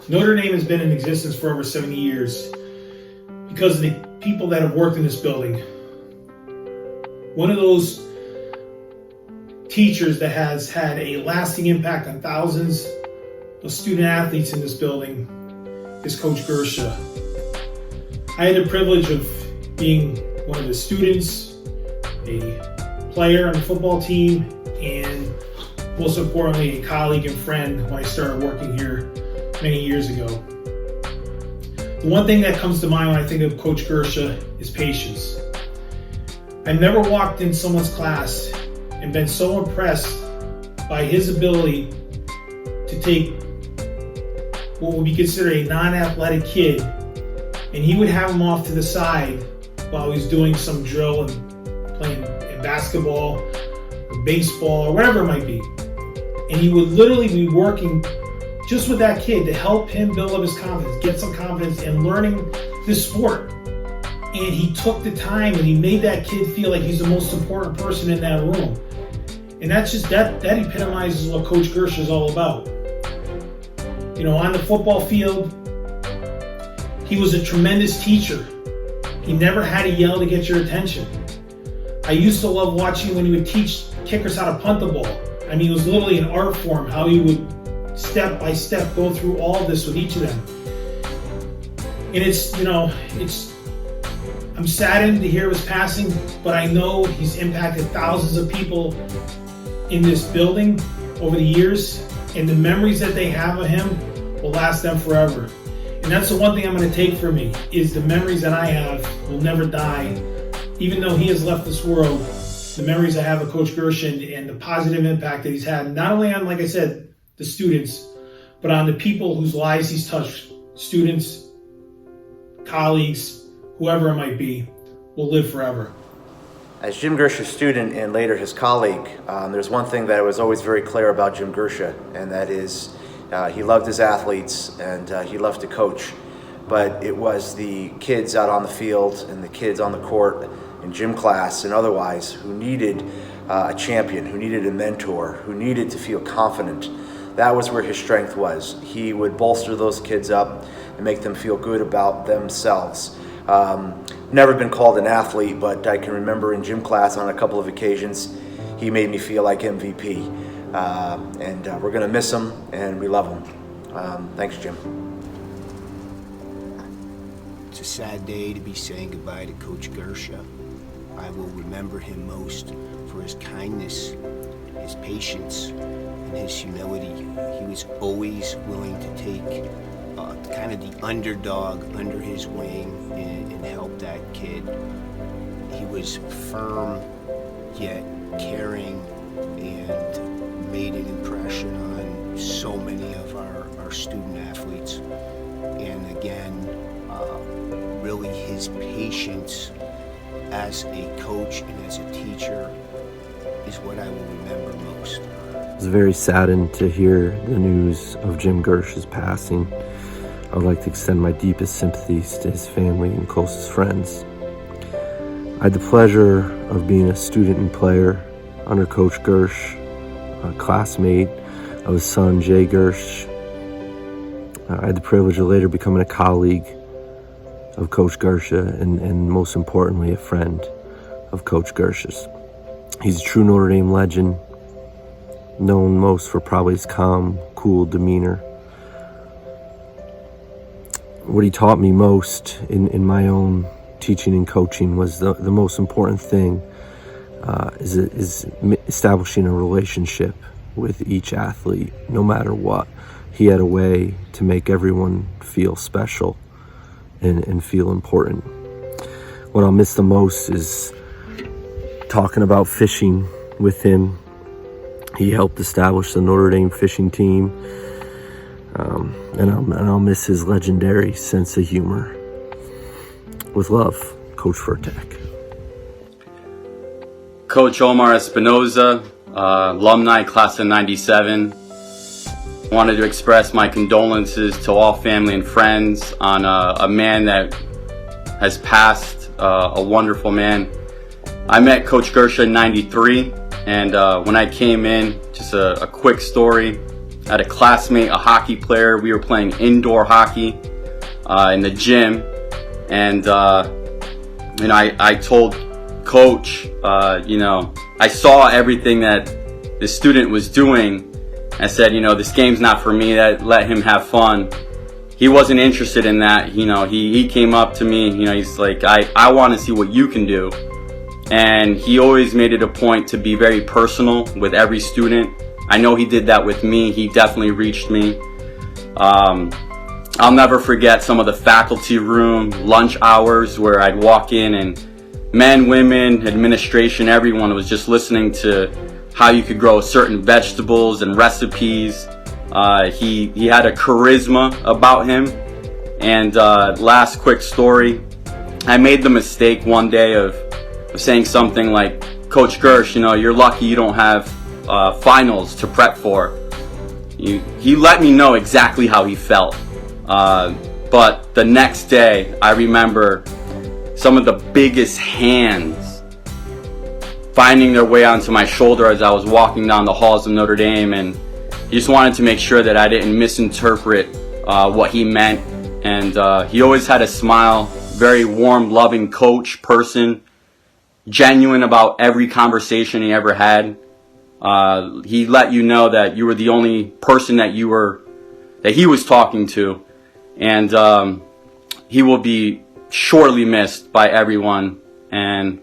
Notre Dame has been in existence for over 70 years because of the people that have worked in this building. One of those teachers that has had a lasting impact on thousands of student athletes in this building is Coach Guercia. I had the privilege of being one of his students, a player on the football team, and most importantly, a colleague and friend when I started working here many years ago. The one thing that comes to mind when I think of Coach Guercia is patience. I've never walked in someone's class and been so impressed by his ability to take what would be considered a non-athletic kid, and he would have him off to the side while he's doing some drill and playing in basketball or baseball or whatever it might be. And he would literally be working just with that kid to help him build up his confidence, get some confidence in learning this sport. And he took the time and he made that kid feel like he's the most important person in that room. And that's just, that epitomizes what Coach Guercia is all about. You know, on the football field, he was a tremendous teacher. He never had to yell to get your attention. I used to love watching when he would teach kickers how to punt the ball. I mean, it was literally an art form, how he would step by step go through all of this with each of them. And I'm saddened to hear his passing, but I know he's impacted thousands of people in this building over the years, and the memories that they have of him will last them forever. And that's the one thing I'm going to take from me, is the memories that I have will never die. Even though he has left this world, the memories I have of Coach Guercia and the positive impact that he's had, not only on, like I said, the students, but on the people whose lives he's touched, students, colleagues, whoever it might be, will live forever. As Jim Guercia's student and later his colleague, there's one thing that was always very clear about Jim Guercia, and that is he loved his athletes and he loved to coach. But it was the kids out on the field and the kids on the court in gym class and otherwise who needed a champion, who needed a mentor, who needed to feel confident. That was where his strength was. He would bolster those kids up and make them feel good about themselves. Never been called an athlete, but I can remember in gym class on a couple of occasions, he made me feel like MVP. And we're gonna miss him and we love him. Thanks, Jim. It's a sad day to be saying goodbye to Coach Guercia. I will remember him most for his kindness, his patience, and his humility. He was always willing to take kind of the underdog under his wing and help that kid. He was firm yet caring and made an impression on so many of our student athletes. And again, really his patience as a coach and as a teacher is what I will remember most. I was very saddened to hear the news of Jim Guercia's passing. I would like to extend my deepest sympathies to his family and closest friends. I had the pleasure of being a student and player under Coach Guercia, a classmate of his son, Shea Guercia. I had the privilege of later becoming a colleague of Coach Guercia and most importantly, a friend of Coach Guercia's. He's a true Notre Dame legend, known most for probably his calm, cool demeanor. What he taught me most in my own teaching and coaching was the most important thing is establishing a relationship with each athlete, no matter what. He had a way to make everyone feel special and feel important. What I'll miss the most is talking about fishing with him. He helped establish the Notre Dame fishing team, and I'll miss his legendary sense of humor. With love, Coach Furtak. Coach Omar Espinosa, alumni class of '97. Wanted to express my condolences to all family and friends on a man that has passed, a wonderful man. I met Coach Guercia in '93, and when I came in, just a quick story, had a classmate, a hockey player. We were playing indoor hockey in the gym, and I told Coach, I saw everything that the student was doing. I said, this game's not for me. Let him have fun. He wasn't interested in that. He came up to me. He's like, I want to see what you can do. And he always made it a point to be very personal with every student. I know he did that with me. He definitely reached me. I'll never forget some of the faculty room lunch hours where I'd walk in and men, women, administration, everyone was just listening to how you could grow certain vegetables and recipes. He had a charisma about him. And last quick story, I made the mistake one day of saying something like, Coach Gersh, you're lucky you don't have finals to prep for. He let me know exactly how he felt. But the next day, I remember some of the biggest hands finding their way onto my shoulder as I was walking down the halls of Notre Dame, and he just wanted to make sure that I didn't misinterpret what he meant. And he always had a smile, very warm, loving coach, person, genuine about every conversation he ever had. He let you know that you were the only person that he was talking to, and he will be surely missed by everyone. And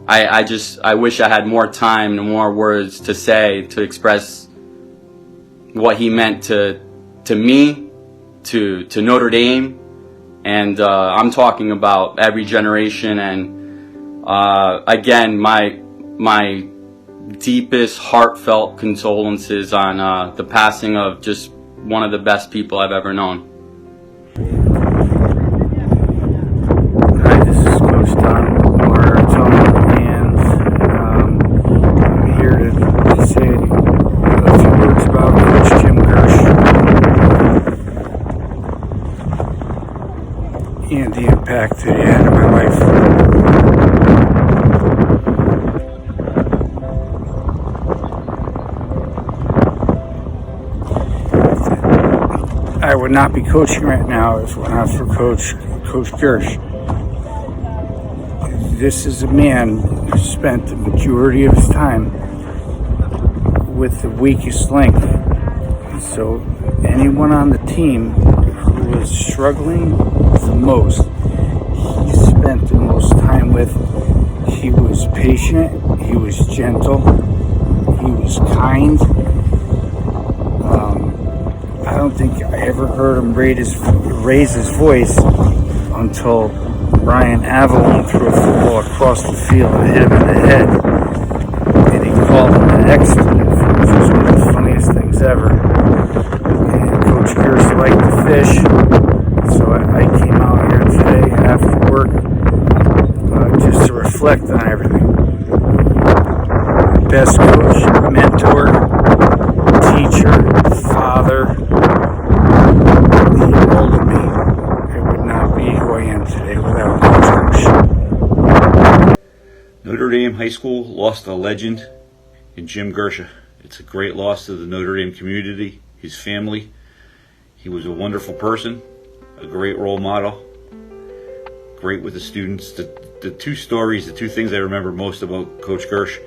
I wish I had more time and more words to say to express what he meant to me, to Notre Dame, and I'm talking about every generation. And again, my deepest heartfelt condolences on the passing of just one of the best people I've ever known. Hi, this is Coach Martone, and I'm here to say a few words about Coach Jim Guercia and the impact that he had on my life. I would not be coaching right now if it were not for Coach Guercia. This is a man who spent the majority of his time with the weakest link. So anyone on the team who was struggling the most, he spent the most time with. He was patient, he was gentle, he was kind. I don't think I ever heard him raise his voice until Brian Avalon threw a football across the field and hit him in the head. And he called him an expletive, which was one of the funniest things ever. And Coach Guercia liked to fish, so I came out here today after work just to reflect on everything. Best coach, mentor, teacher, father. He molded me. I would not be who I am today without Coach Guercia. Notre Dame High School lost a legend in Jim Guercia. It's a great loss to the Notre Dame community, his family. He was a wonderful person, a great role model, great with the students. The two things I remember most about Coach Guercia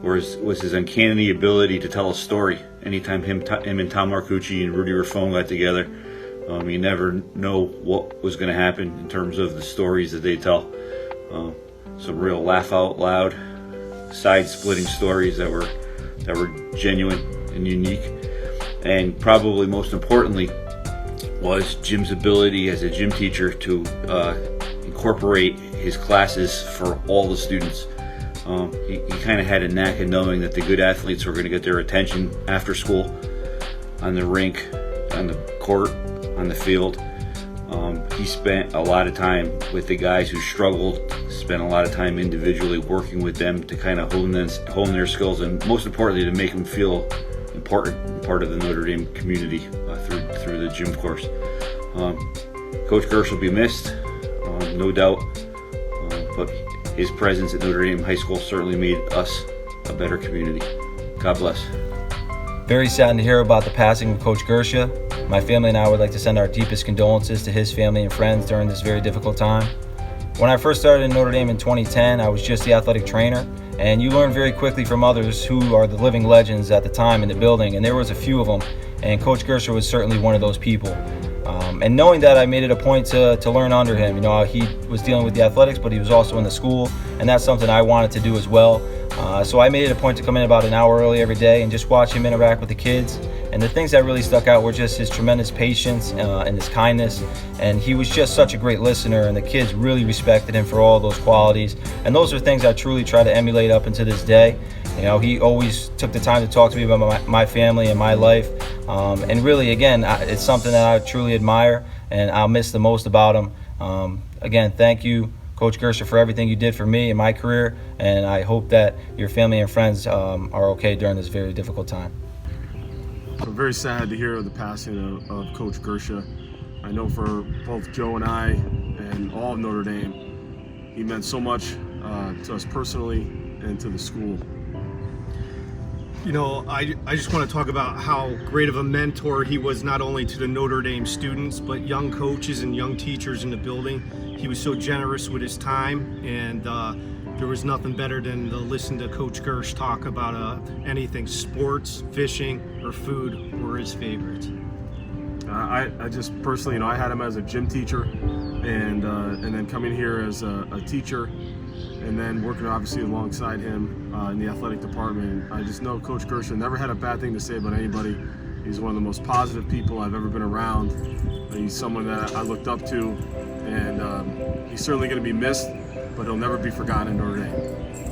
was his uncanny ability to tell a story. Anytime him and Tom Marcucci and Rudy Raffone got together, you never know what was going to happen in terms of the stories that they tell. Some real laugh out loud, side-splitting stories that were genuine and unique. And probably most importantly was Jim's ability as a gym teacher to incorporate his classes for all the students. He kind of had a knack of knowing that the good athletes were going to get their attention after school, on the rink, on the court, on the field. He spent a lot of time with the guys who struggled, spent a lot of time individually working with them to kind of hone their skills, and most importantly to make them feel important, part of the Notre Dame community through the gym course. Coach Guercia will be missed, no doubt, but his presence at Notre Dame High School certainly made us a better community. God bless. Very sad to hear about the passing of Coach Guercia. My family and I would like to send our deepest condolences to his family and friends during this very difficult time. When I first started in Notre Dame in 2010, I was just the athletic trainer, and you learn very quickly from others who are the living legends at the time in the building, and there was a few of them, and Coach Guercia was certainly one of those people. And knowing that, I made it a point to learn under him. You know, he was dealing with the athletics, but he was also in the school, and that's something I wanted to do as well. So I made it a point to come in about an hour early every day and just watch him interact with the kids. And the things that really stuck out were just his tremendous patience and his kindness. And he was just such a great listener, and the kids really respected him for all those qualities. And those are things I truly try to emulate up into this day. You know, he always took the time to talk to me about my family and my life. And really, again, it's something that I truly admire, and I'll miss the most about him. Again, thank you, Coach Guercia, for everything you did for me in my career, and I hope that your family and friends are okay during this very difficult time. I'm very sad to hear of the passing of Coach Guercia. I know for both Joe and I and all of Notre Dame, he meant so much to us personally and to the school. You know, I just want to talk about how great of a mentor he was, not only to the Notre Dame students, but young coaches and young teachers in the building. He was so generous with his time, and there was nothing better than to listen to Coach Guercia talk about anything, sports, fishing, or food were his favorites. I just personally, you know, I had him as a gym teacher, and then coming here as a teacher, and then working obviously alongside him in the athletic department. I just know Coach Guercia never had a bad thing to say about anybody. He's one of the most positive people I've ever been around. He's someone that I looked up to, and he's certainly going to be missed, but he'll never be forgotten in Notre Dame.